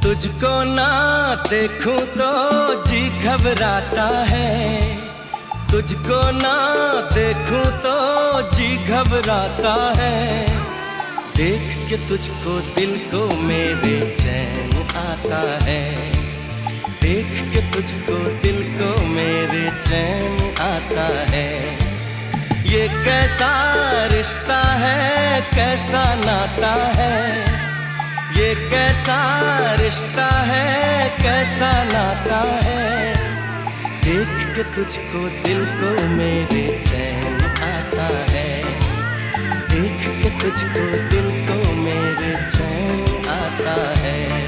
तुझको ना देखूं तो जी घबराता है, तुझको ना देखूं तो जी घबराता है। देख के तुझको दिल को मेरे चैन आता है, देख के तुझको दिल को मेरे चैन आता है। ये कैसा रिश्ता है, कैसा नाता है, ये कैसा रिश्ता है, कैसा नाता है। देख के तुझको दिल को मेरे चैन आता है, देख के तुझको दिल को मेरे चैन आता है।